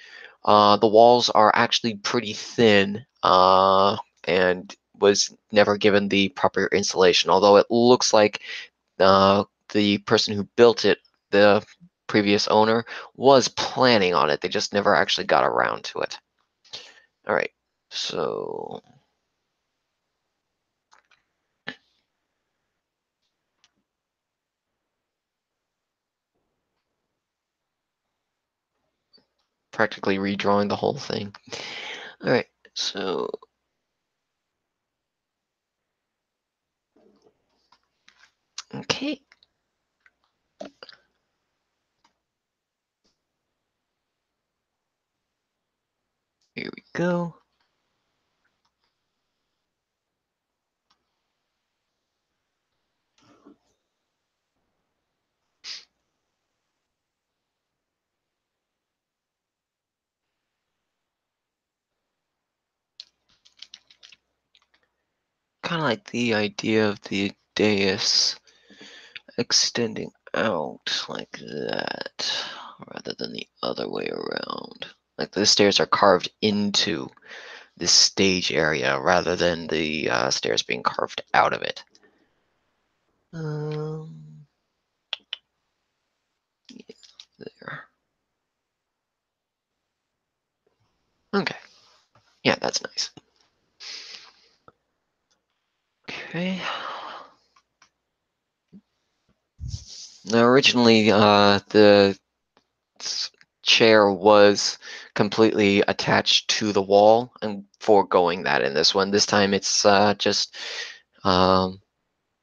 The walls are actually pretty thin, and was never given the proper insulation, although it looks like the person who built it, the previous owner, was planning on it. They just never actually got around to it. All right, so practically redrawing the whole thing. All right, so okay, here we go. Kind of like the idea of the dais extending out like that, rather than the other way around. Like the stairs are carved into this stage area rather than the stairs being carved out of it. Yeah, there. Okay. Yeah, that's nice. Okay. Now, originally, the chair was completely attached to the wall. I'm foregoing that in this one. This time, it's just um,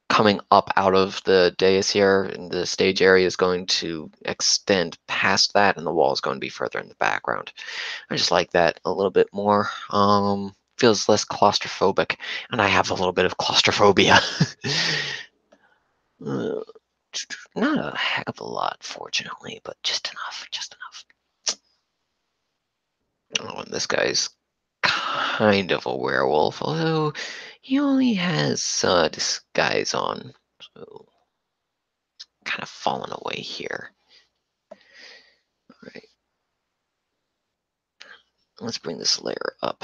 coming up out of the dais here, and the stage area is going to extend past that, and the wall is going to be further in the background. I just like that a little bit more. Feels less claustrophobic, and I have a little bit of claustrophobia. Uh, Not a heck of a lot, fortunately, but just enough, just enough. Oh, and this guy's kind of a werewolf, although he only has disguise on, so kind of fallen away here. All right, let's bring this layer up,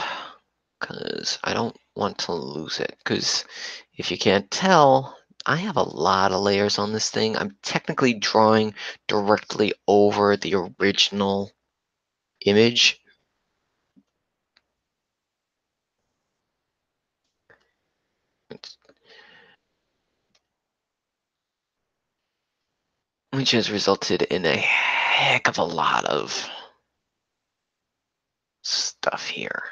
because I don't want to lose it, because if you can't tell, I have a lot of layers on this thing. I'm technically drawing directly over the original image. It's- which has resulted in a heck of a lot of stuff here.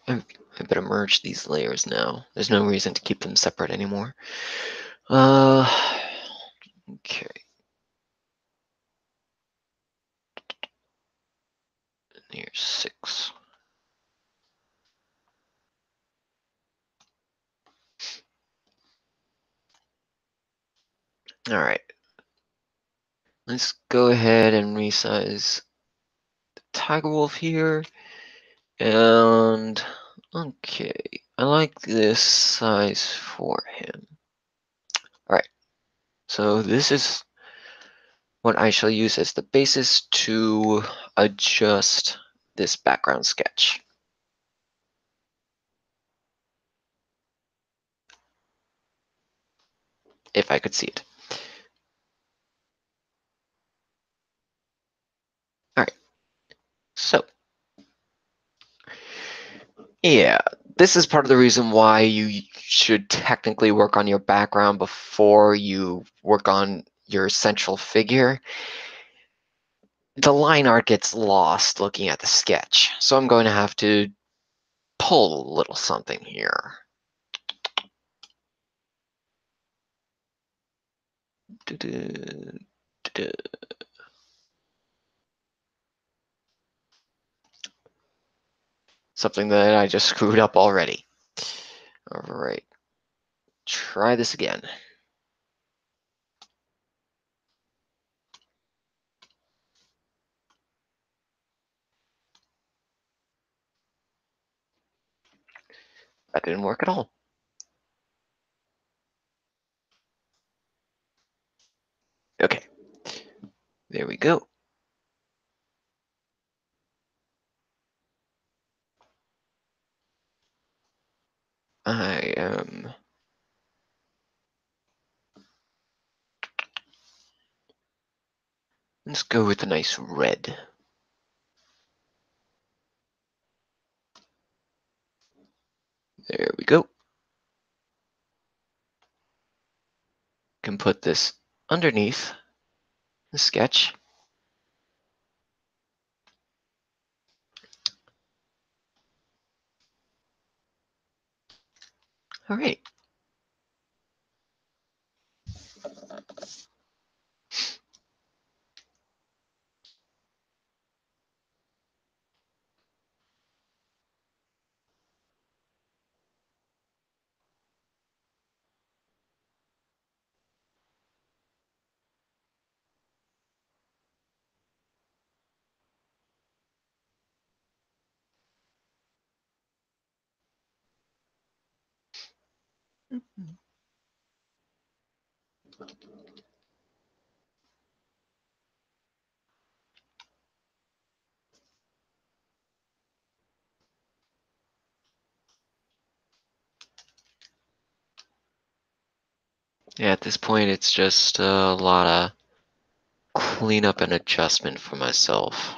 I better merge these layers now. There's no reason to keep them separate anymore. Okay. Here's 6. All right. Let's go ahead and resize the Tigerwolf here. And okay, I like this size for him. All right. So this is what I shall use as the basis to adjust this background sketch. If I could see it. All right. So yeah, this is part of the reason why you should technically work on your background before you work on your central figure. The line art gets lost looking at the sketch, so I'm going to have to pull a little something here. Something that I just screwed up already. All right, try this again. That didn't work at all. Okay, there we go. I am... Let's go with a nice red. There we go. Can put this underneath the sketch. All right. Yeah, at this point, it's just a lot of cleanup and adjustment for myself.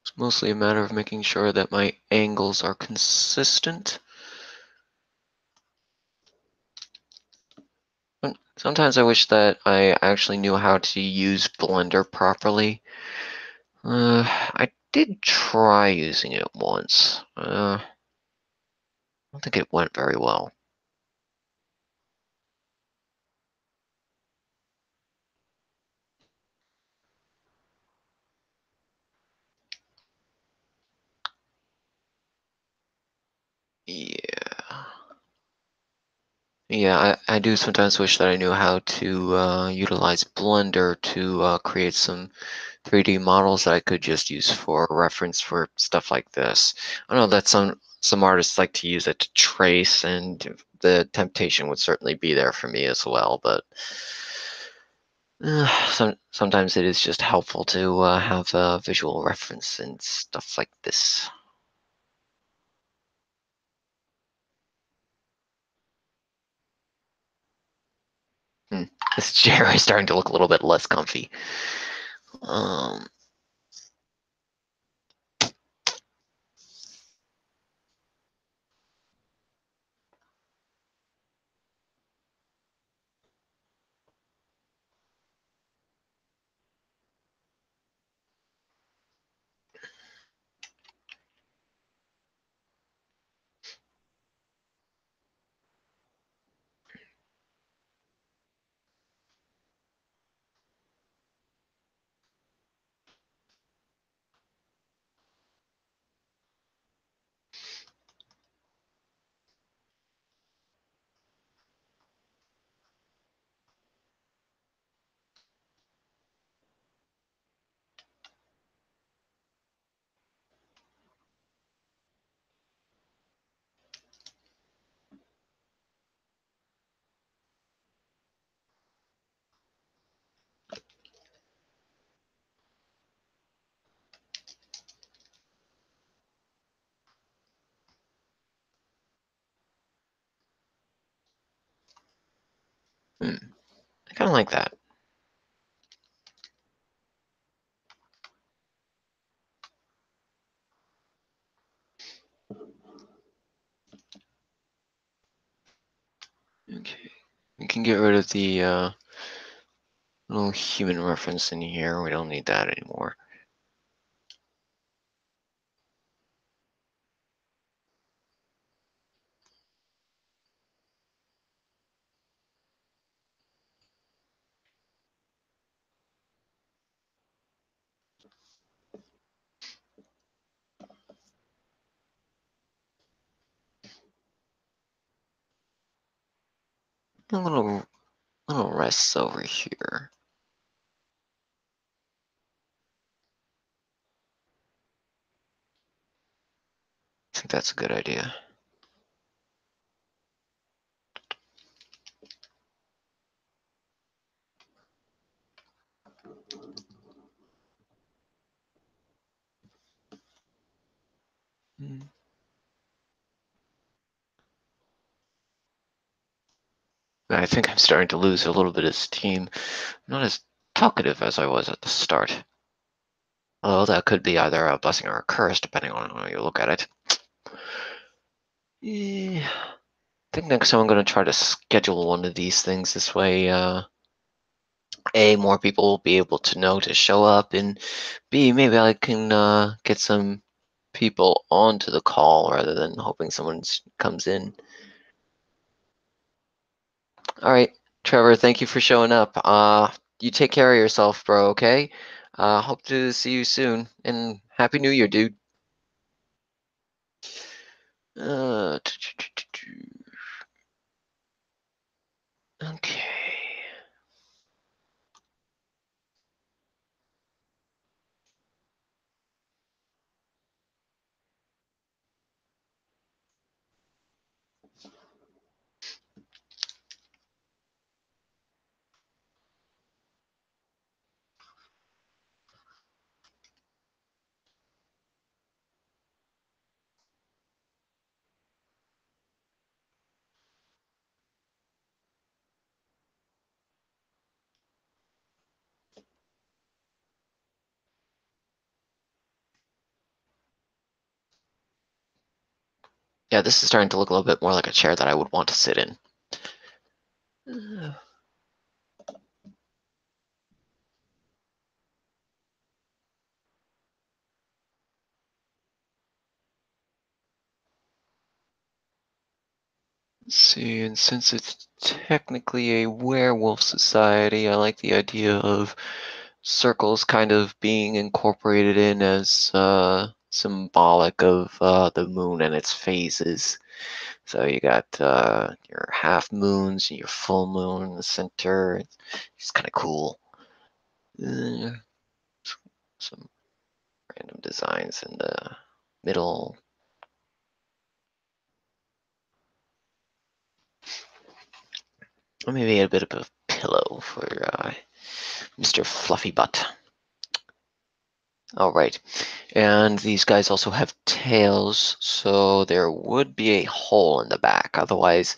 It's mostly a matter of making sure that my angles are consistent. Sometimes I wish that I actually knew how to use Blender properly. I did try using it once. I don't think it went very well. Yeah. Yeah, I do sometimes wish that I knew how to utilize Blender to create some 3D models that I could just use for reference for stuff like this. I know that some artists like to use it to trace, and the temptation would certainly be there for me as well, but sometimes it is just helpful to have a visual reference and stuff like this. This chair is starting to look a little bit less comfy. Um, I kind of like that. Okay, we can get rid of the little human reference in here. We don't need that anymore. A little rests over here. I think that's a good idea. I think I'm starting to lose a little bit of steam. I'm not as talkative as I was at the start. Although that could be either a blessing or a curse, depending on how you look at it. Yeah. I think next time I'm going to try to schedule one of these things. This way, more people will be able to know to show up, and B, maybe I can get some people onto the call rather than hoping someone comes in. All right, Trevor, thank you for showing up. You take care of yourself, bro, okay? Hope to see you soon, and Happy New Year, dude. Uh, okay. Yeah, this is starting to look a little bit more like a chair that I would want to sit in. Let's see, and since it's technically a werewolf society, I like the idea of circles kind of being incorporated in as symbolic of the moon and its phases. So you got your half moons and your full moon in the center. It's kind of cool. Uh, some random designs in the middle. Or maybe a bit of a pillow for Mr. Fluffy Butt. All right. And these guys also have tails, so there would be a hole in the back. Otherwise,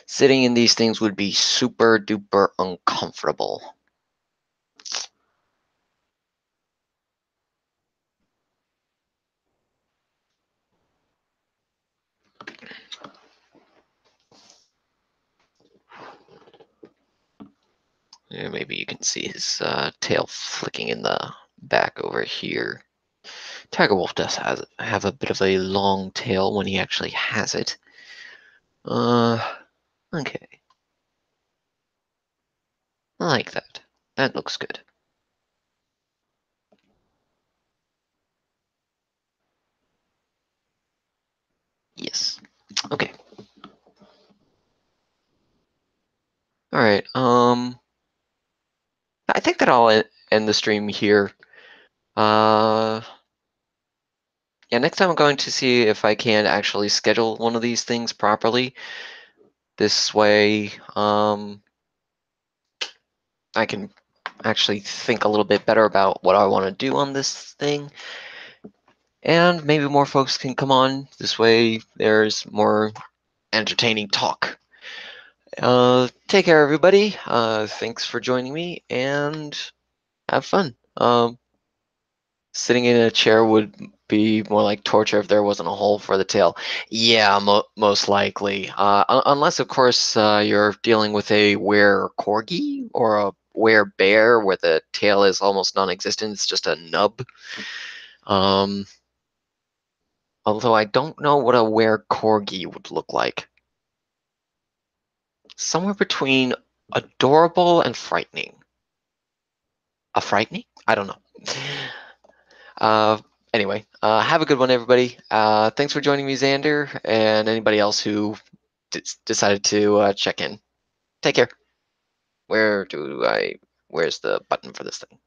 sitting in these things would be super duper uncomfortable. Yeah, maybe you can see his tail flicking in the back over here. Tigerwolf does have a bit of a long tail when he actually has it. Okay. I like that. That looks good. Yes. Okay. All right. I think that I'll end the stream here. Uh, yeah, next time I'm going to see if I can actually schedule one of these things properly. This way, I can actually think a little bit better about what I want to do on this thing. And maybe more folks can come on. This way, there's more entertaining talk. Take care, everybody. Thanks for joining me, and have fun. Sitting in a chair would be more like torture if there wasn't a hole for the tail. Yeah, most likely. Unless, of course, you're dealing with a were corgi or a were bear where the tail is almost non-existent. It's just a nub. Um, although I don't know what a were corgi would look like. Somewhere between adorable and frightening. A frightening? I don't know. Uh, anyway, have a good one, everybody. Thanks for joining me, Xander, and anybody else who decided to check in. Take care. Where's the button for this thing?